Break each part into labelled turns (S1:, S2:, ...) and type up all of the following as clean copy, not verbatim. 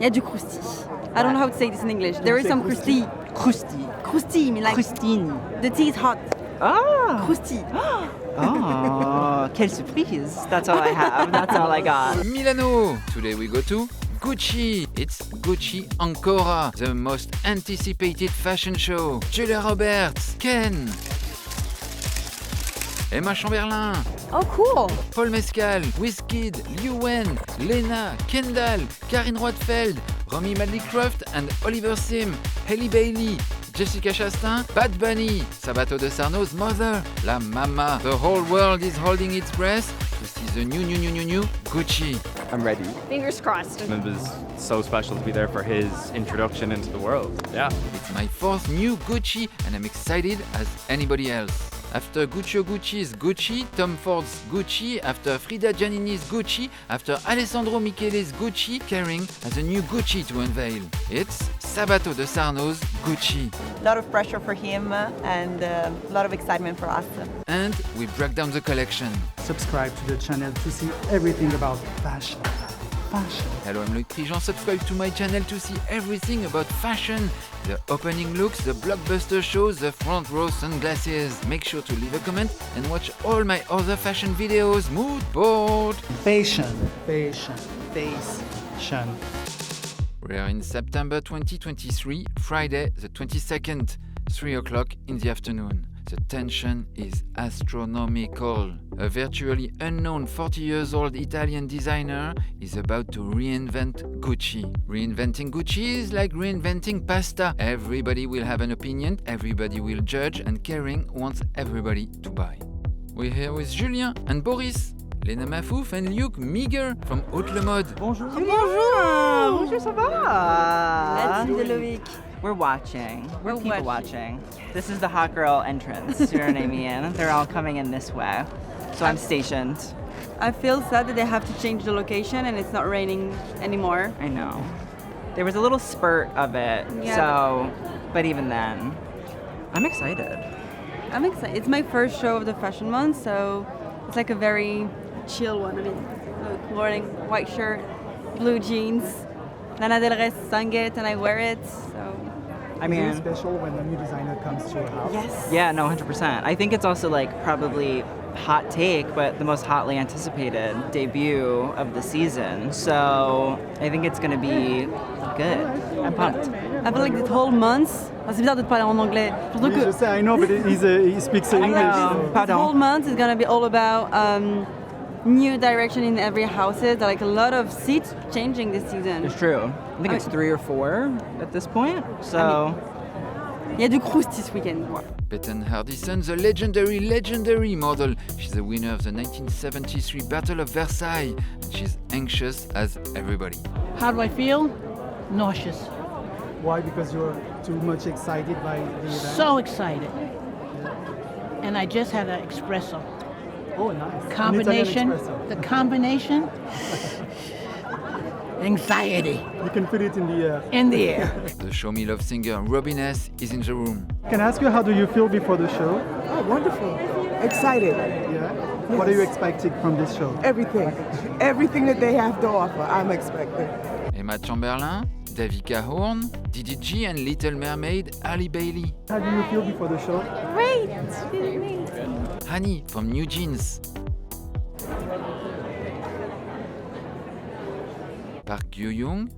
S1: Il y a du crousti. I don't know how to say this in English. There is some crousti. Crousti, I mean like...
S2: Croustine.
S1: The tea is hot.
S2: Ah!
S1: Crousti.
S2: Oh, quelle surprise. That's all I have. That's all I got.
S3: Milano. Today we go to Gucci. It's Gucci Ancora, the most anticipated fashion show. Julia Roberts, Ken, Emma Chamberlain,
S1: Oh, cool.
S3: Paul Mescal, Wizkid, Liu Wen, Lena, Kendall, Karine Roitfeld, Romy Madley-Croft and Oliver Sim, Hailey Bailey, Jessica Chastain, Bad Bunny, Sabato de Sarno's mother, La Mama. The whole world is holding its breath to see the new Gucci.
S4: I'm ready.
S1: Fingers crossed.
S4: It was so special to be there for his introduction into the world. Yeah.
S3: It's my fourth new Gucci and I'm excited as anybody else. After Guccio Gucci's Gucci, Tom Ford's Gucci, after Frida Giannini's Gucci, after Alessandro Michele's Gucci, Kering has a new Gucci to unveil. It's Sabato de Sarno's Gucci.
S5: A lot of pressure for him and a lot of excitement for us.
S3: And we break down the collection.
S6: Subscribe to the channel to see everything about fashion.
S3: Hello, I'm Loic Prigent. Subscribe to my channel to see everything about fashion. The opening looks, the blockbuster shows, the front row sunglasses. Make sure to leave a comment and watch all my other fashion videos. Mood board!
S6: Fashion.
S3: We are in September 2023, Friday the 22nd, 3 o'clock in the afternoon. The tension is astronomical. A virtually unknown 40 years old Italian designer is about to reinvent Gucci. Reinventing Gucci is like reinventing pasta. Everybody will have an opinion, everybody will judge, and Kering wants everybody to buy. We're here with Julien and Boris, Lena Mafouf and Luc Miger from Haute Le Mode.
S2: Bonjour. Bonjour, ça va?
S1: La team de Loïc.
S2: We're watching. We're people
S1: watching.
S2: watching. This is the hot girl entrance. You know what I mean? They're all coming in this way. So I'm stationed.
S1: I feel sad that they have to change the location and it's not raining anymore.
S2: I know. There was a little spurt of it.
S1: Yeah,
S2: But even then, I'm excited.
S1: I'm excited. It's my first show of the fashion month, so it's like a very chill one. I mean, look, wearing white shirt, blue jeans. Lana Del Rey sang it and I wear it, so...
S2: I mean,
S6: Is it special when a new designer comes to your house?
S1: Yes.
S2: yeah, no, 100%. I think it's also like probably hot take, but the most hotly anticipated debut of the season. So I think it's going to be good. I'm pumped.
S1: I feel like this whole month... C'est bizarre de te parler en anglais. Surtout
S6: Oui, je sais, I know, but he speaks English.
S2: know.
S6: So.
S1: This whole month is gonna be all about new direction in every houses. Like a lot of seats changing this season.
S2: It's true. I think it's 3 or 4 at this point. So
S1: Il y a du crousti this weekend.
S3: Bethany Hardison, the legendary model. She's the winner of the 1973 Battle of Versailles, and she's anxious as everybody.
S7: How do I feel? Nauseous.
S6: Why? Because you're too much excited by the event?
S7: So excited. And I just had an espresso.
S6: Oh, nice.
S7: Combination.
S6: An Italian espresso.
S7: The combination. Anxiety
S6: You can put it in the air.
S7: in the air.
S3: The Show Me Love singer Robin S. is in the room.
S6: Can I ask you, how do you feel before the show?
S8: Oh, wonderful. Excited.
S6: Yeah. What are you expecting from this show?
S8: Everything. Everything that they have to offer, I'm expecting.
S3: Emma Chamberlain, Davika Horn, DDG and Little Mermaid Hailey Bailey.
S6: How do you feel before the show?
S3: Hani from New Jeans. Park Gyu-young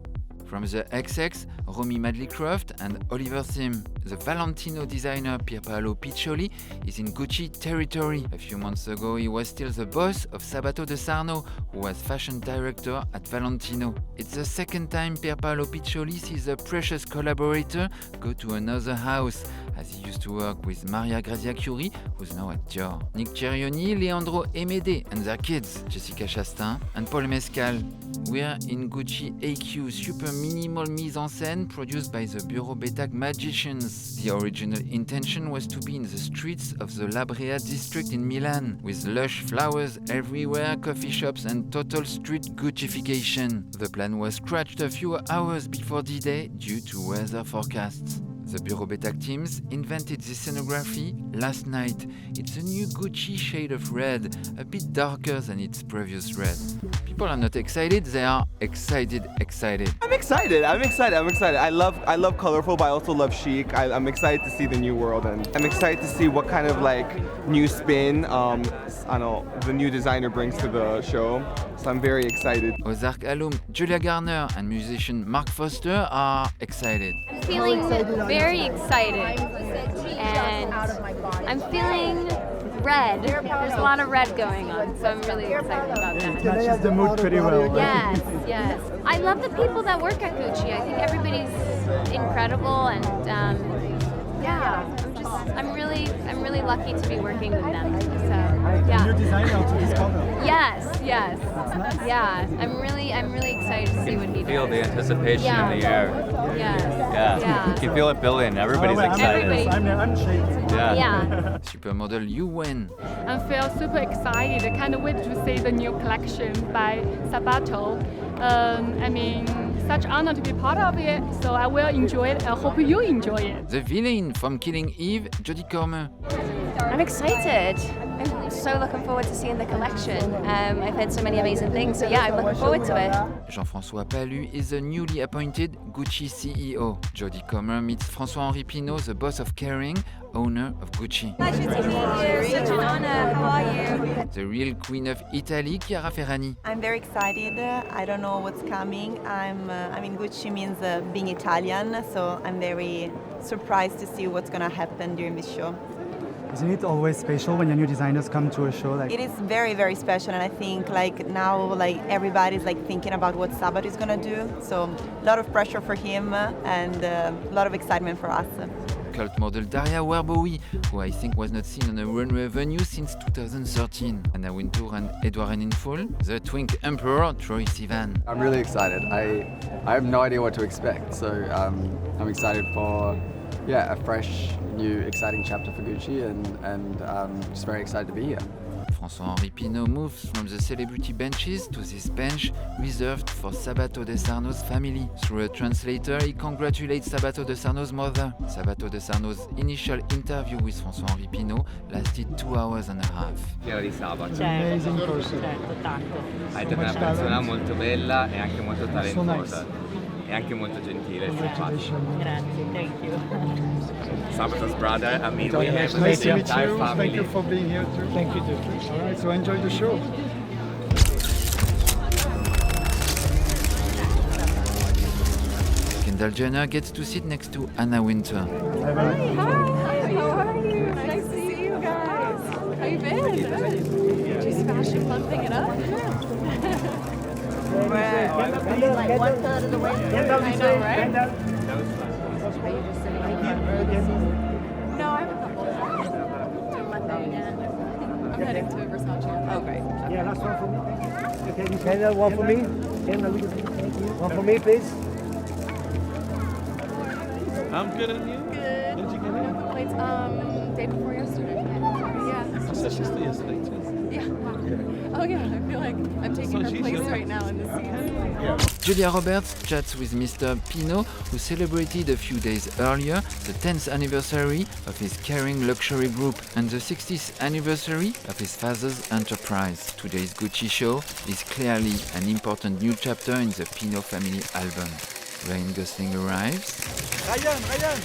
S3: from the XX, Romy Madley-Croft and Oliver Sim. The Valentino designer Pierpaolo Piccioli is in Gucci territory. A few months ago, he was still the boss of Sabato de Sarno, who was fashion director at Valentino. It's the second time Pierpaolo Piccioli sees a precious collaborator go to another house, as he used to work with Maria Grazia Curie, who's now at Dior. Nick Cerioni, Leandro Emede and their kids, Jessica Chastain and Paul Mescal. We're in Gucci AQ Super Minimal Mise en Scène produced by the Bureau Bettag Magicians. The original intention was to be in the streets of the La Brea district in Milan, with lush flowers everywhere, coffee shops and total street Guccification. The plan was scratched a few hours before D-Day due to weather forecasts. The Bureau Betac teams invented this scenography last night. It's a new Gucci shade of red, a bit darker than its previous red. People are not excited, they are excited.
S9: I'm excited. I love colorful, but I also love chic. I'm excited to see the new world, and I'm excited to see what kind of like new spin the new designer brings to the show. So I'm very excited.
S3: Ozark alum Julia Garner and musician Mark Foster are excited.
S10: I'm feeling very excited, and I'm feeling red. There's a lot of red going on, so I'm really excited about that.
S6: It matches the mood pretty well.
S10: Yes. I love the people that work at Gucci. I think everybody's incredible, and I'm really lucky to be working with them. So yeah.
S6: New designer to this color.
S10: Yes. Yeah. I'm really excited to see what he does.
S4: Feel the anticipation in the air.
S10: Yeah.
S4: You can feel it building. Everybody's excited.
S6: I'm shaking.
S10: Yeah.
S3: Supermodel Yuwen.
S11: I feel super excited. I can't wait to see the new collection by Sabato. Such honor to be part of it, so I will enjoy it. I hope you enjoy it.
S3: The villain from Killing Eve, Jodie Comer.
S12: I'm excited. I'm so looking forward to seeing the collection. I've heard so many amazing things, so yeah, I'm looking forward to it.
S3: Jean-François Palu is the newly appointed Gucci CEO. Jodie Comer meets François-Henri Pinault, the boss of Kering, owner of Gucci.
S1: Pleasure to be here. Such an honor. How are you?
S3: The real queen of Italy, Chiara Ferragni.
S5: I'm very excited. I don't know what's coming. Gucci means being Italian, so I'm very surprised to see what's gonna happen during this show.
S6: Isn't it always special when your new designers come to a show?
S5: It is very, very special, and I think now everybody's thinking about what Sabato is gonna do. So a lot of pressure for him and a lot of excitement for us.
S3: Cult model Daria Werbowi, who I think was not seen on a runway venue since 2013. Anna Wintour and Edouard Reninfol, the Twink Emperor Troye Sivan.
S13: I'm really excited. I have no idea what to expect, so I'm excited for a fresh, new, exciting chapter for Gucci, and just very excited to be here.
S3: François-Henri Pinault moves from the celebrity benches to this bench reserved for Sabato de Sarno's family. Through a translator, he congratulates Sabato de Sarno's mother. Sabato de Sarno's initial interview with François-Henri Pinault lasted 2 hours and a half.
S14: Piero di Sabato.
S6: Amazing person.
S14: Hai una persona molto bella e anche molto talentuosa. E anche molto gentile e simpatico.
S7: Grazie, thank you.
S14: Sabato's brother, we have
S6: Nice to
S14: the
S6: meet
S14: entire
S6: you.
S14: family.
S6: Thank you for being here too. Thank you too. All right, so enjoy the show.
S3: Kendall Jenner gets to sit next to Anna Wintour.
S11: Hi, how are you? Nice to see you guys. How you been? Just fashion pumping it up.
S5: We're like 1/3 of the way through.
S11: I know, right? No, I have a couple. Doing my thing, yeah. I'm heading to Versace. Oh, great.
S15: Yeah, last one for me. Okay, Kendall, one for me. Kendall, one for me, please.
S16: I'm good, and you?
S11: Good.
S16: When did you get
S11: I
S16: in?
S11: got the plates day before yesterday. Yeah.
S16: I said she's still yesterday too.
S11: Yeah. Oh yeah, I feel like I'm taking her place right now in the season.
S3: Julia Roberts chats with Mr. Pinault, who celebrated a few days earlier the 10th anniversary of his Kering luxury group and the 60th anniversary of his father's enterprise. Today's Gucci show is clearly an important new chapter in the Pinault family album. Ryan Gosling arrives.
S6: Ryan!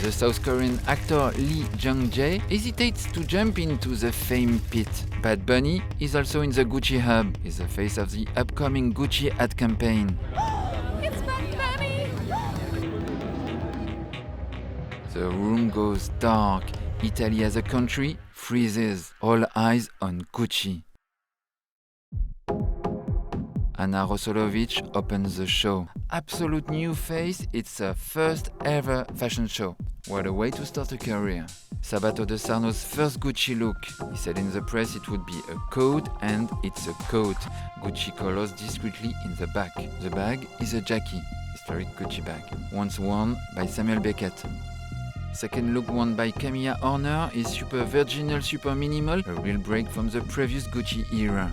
S3: The South Korean actor Lee Jung-jae hesitates to jump into the fame pit. Bad Bunny is also in the Gucci hub. He's the face of the upcoming Gucci ad campaign.
S11: It's Bad Bunny!
S3: The room goes dark. Italy as a country freezes. All eyes on Gucci. Anna Rosolovic opens the show. Absolute new face, it's her first ever fashion show. What a way to start a career. Sabato de Sarno's first Gucci look. He said in the press it would be a coat, and it's a coat. Gucci colors discreetly in the back. The bag is a Jackie, historic Gucci bag, once worn by Samuel Beckett. Second look worn by Camilla Horner is super virginal, super minimal, a real break from the previous Gucci era.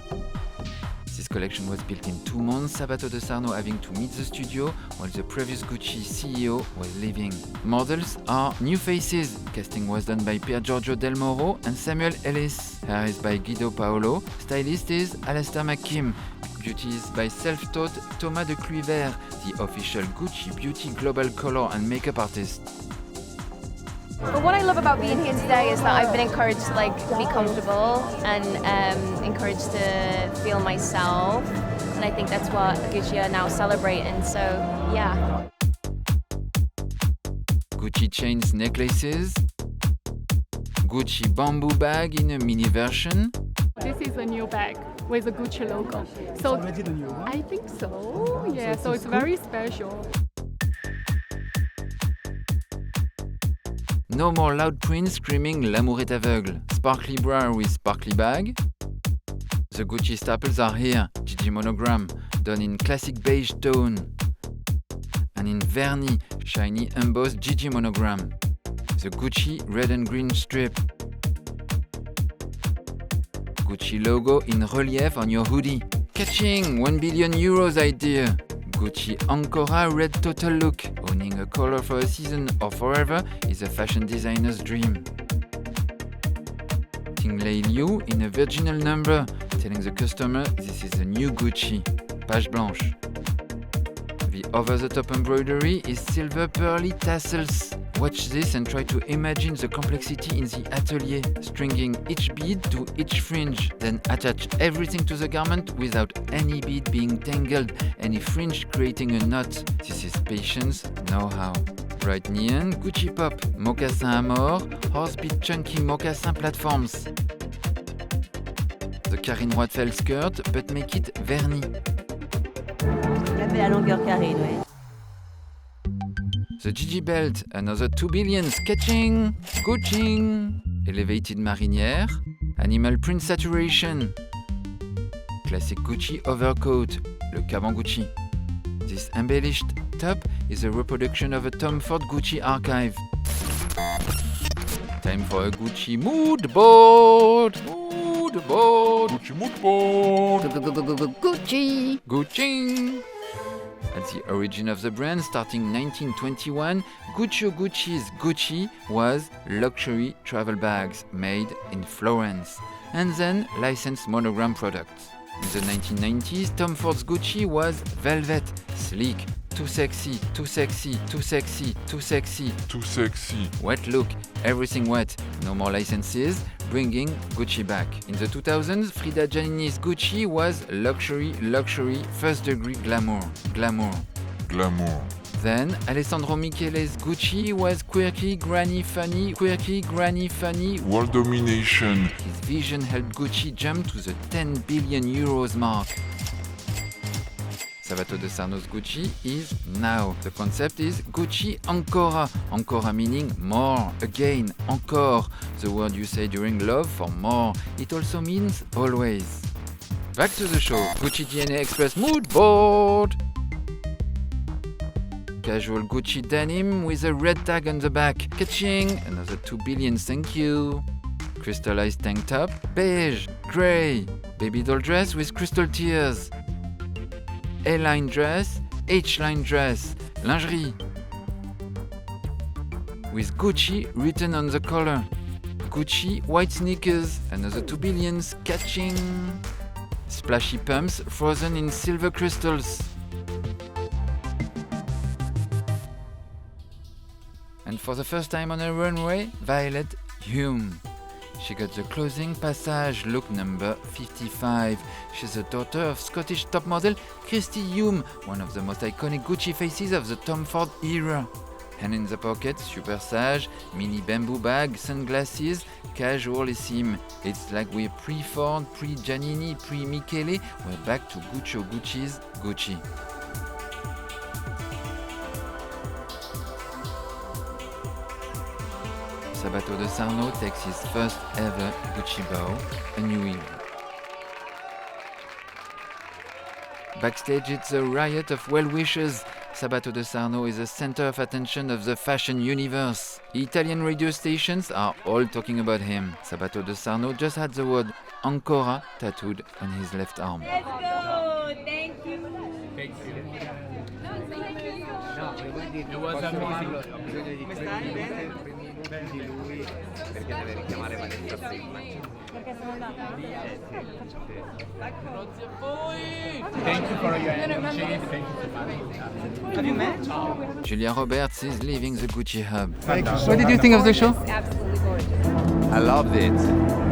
S3: This collection was built in 2 months, Sabato de Sarno having to meet the studio while the previous Gucci CEO was leaving. Models are new faces. Casting was done by Pier Giorgio Del Moro and Samuel Ellis. Hair is by Guido Paolo. Stylist is Alastair McKim. Beauty is by self-taught Thomas de Cluivert, the official Gucci Beauty Global Color and Makeup artist.
S12: But what I love about being here today is that I've been encouraged to be comfortable and encouraged to feel myself, and I think that's what Gucci are now celebrating. So yeah.
S3: Gucci chains necklaces, Gucci bamboo bag in a mini version.
S11: This is a new bag with a Gucci logo. So
S6: already the new one?
S11: I think so. Yeah, so it's very special.
S3: No more loud prints screaming L'amour est aveugle. Sparkly bra with sparkly bag. The Gucci staples are here, GIGI monogram, done in classic beige tone. And in vernis, shiny embossed GIGI monogram. The Gucci red and green strip. Gucci logo in relief on your hoodie. Catching 1 billion euros idea. Gucci Ancora red total look. Owning a color for a season or forever is a fashion designer's dream. Tingley Liu in a virginal number, telling the customer this is a new Gucci. Page blanche. The over-the-top embroidery is silver pearly tassels. Watch this and try to imagine the complexity in the atelier, stringing each bead to each fringe, then attach everything to the garment without any bead being tangled, any fringe creating a knot. This is patience, know-how. Bright neon, Gucci pop, mocassin amor, horse-bead chunky mocassin platforms. The Karine Roitfeld skirt, but make it vernis.
S1: La longueur carrée, oui.
S3: The GIGI belt, another 2 billion, catching, Gucci. Elevated marinière, animal print saturation. Classic Gucci overcoat, le Kabangucci. This embellished top is a reproduction of a Tom Ford Gucci archive. Time for a Gucci mood board. Mood board. Gucci mood board. Gucci. Gucci. At the origin of the brand, starting 1921, Gucci's Gucci was luxury travel bags made in Florence, and then licensed monogram products. In the 1990s, Tom Ford's Gucci was velvet, sleek, too sexy, too sexy, too sexy, too sexy, too sexy. Wet look, everything wet, no more licenses, bringing Gucci back. In the 2000s, Frida Giannini's Gucci was luxury, first degree glamour. Then Alessandro Michele's Gucci was quirky, granny funny, world domination. His vision helped Gucci jump to the 10 billion euros mark. Sabato de Sarno's Gucci is now. The concept is Gucci Ancora. Ancora meaning more, again, encore. The word you say during love for more. It also means always. Back to the show. Gucci DNA Express mood board. Casual Gucci denim with a red tag on the back. Catching, another 2 billion, thank you. Crystallized tank top, beige, grey. Baby doll dress with crystal tears. A-line dress, H-line dress, lingerie. With Gucci written on the collar. Gucci white sneakers, another 2 billions, catching. Splashy pumps frozen in silver crystals. And for the first time on a runway, Violet Hume. She got the closing passage look number 55. She's the daughter of Scottish top model Christy Hume, one of the most iconic Gucci faces of the Tom Ford era. Hand in the pocket, super sage, mini bamboo bag, sunglasses, casualissime. It's like we're pre-Ford, pre-Giannini, pre-Michele. We're back to Gucci's Gucci. Sabato de Sarno takes his first ever Gucci bow, a new era. Backstage it's a riot of well-wishers. Sabato de Sarno is the center of attention of the fashion universe. Italian radio stations are all talking about him. Sabato de Sarno just had the word Ancora tattooed on his left arm.
S11: Let's go! Thank you.
S14: Thank you.
S11: It was amazing.
S14: Perché deve richiamare Vanessa prima.
S11: Thank you for your energy. Thank you so much.
S3: Have you met? Julia Roberts is leaving the Gucci hub.
S17: What did you think of the show?
S11: Absolutely gorgeous.
S14: I loved it,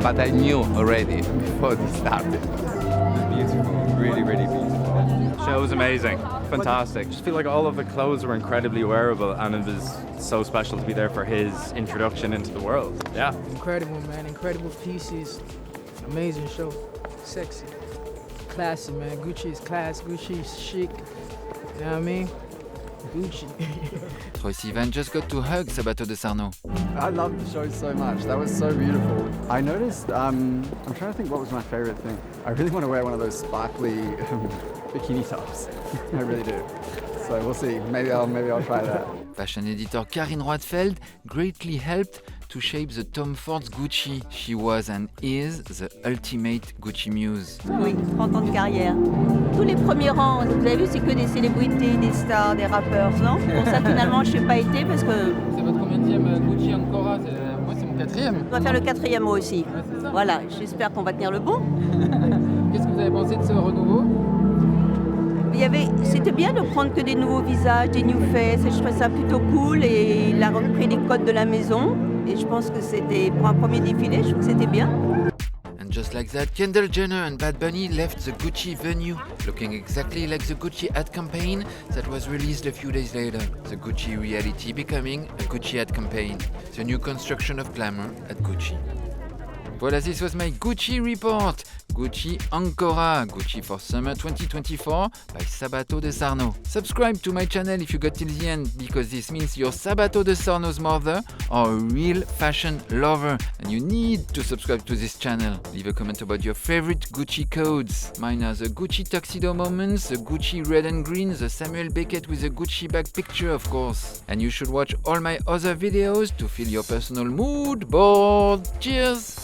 S14: but I knew already before this started. Beautiful, really, really beautiful.
S4: Show was amazing, fantastic. Just feel like all of the clothes were incredibly wearable, and it was so special to be there for his introduction into the world. Yeah.
S18: Incredible, man. Incredible pieces. Amazing show. Sexy. Classy, man. Gucci is class. Gucci is chic. You know what I mean? Gucci.
S3: Troye Sivan just got to hug Sabato de Sarno.
S13: I loved the show so much. That was so beautiful. I noticed, I'm trying to think what was my favorite thing. I really want to wear one of those sparkly bikini tops. I really do. So we'll see. Maybe I'll try that.
S3: Fashion editor Karine Roitfeld greatly helped to shape the Tom Ford's Gucci. She was and is the ultimate Gucci muse.
S5: Oui, 30 ans de carrière. Tous les premiers rangs, vous avez vu, c'est que des célébrités, des stars, des rappeurs, non? Pour ça, finalement, je n'ai pas été parce que...
S18: C'est votre combienième Gucci Ancora? Moi, c'est mon 4e.
S5: On va faire le 4e moi aussi.
S18: Ouais,
S5: voilà, j'espère qu'on va tenir le bon.
S18: Qu'est-ce que vous avez pensé de ce renouveau?
S5: C'était bien de prendre que des nouveaux visages, des new faces, et je trouvais ça plutôt cool, et il a repris les codes de la maison, et je pense que c'était, pour un premier défilé, je trouve que c'était bien.
S3: And just like that, Kendall Jenner and Bad Bunny left the Gucci venue, looking exactly like the Gucci ad campaign that was released a few days later. The Gucci reality becoming a Gucci ad campaign, the new construction of glamour at Gucci. Voilà, this was my Gucci report. Gucci Ancora, Gucci for Summer 2024 by Sabato de Sarno. Subscribe to my channel if you got till the end, because this means you're Sabato de Sarno's mother or a real fashion lover, and you need to subscribe to this channel. Leave a comment about your favorite Gucci codes. Mine are the Gucci tuxedo moments, the Gucci red and green, the Samuel Beckett with a Gucci bag picture, of course. And you should watch all my other videos to fill your personal mood board. Cheers!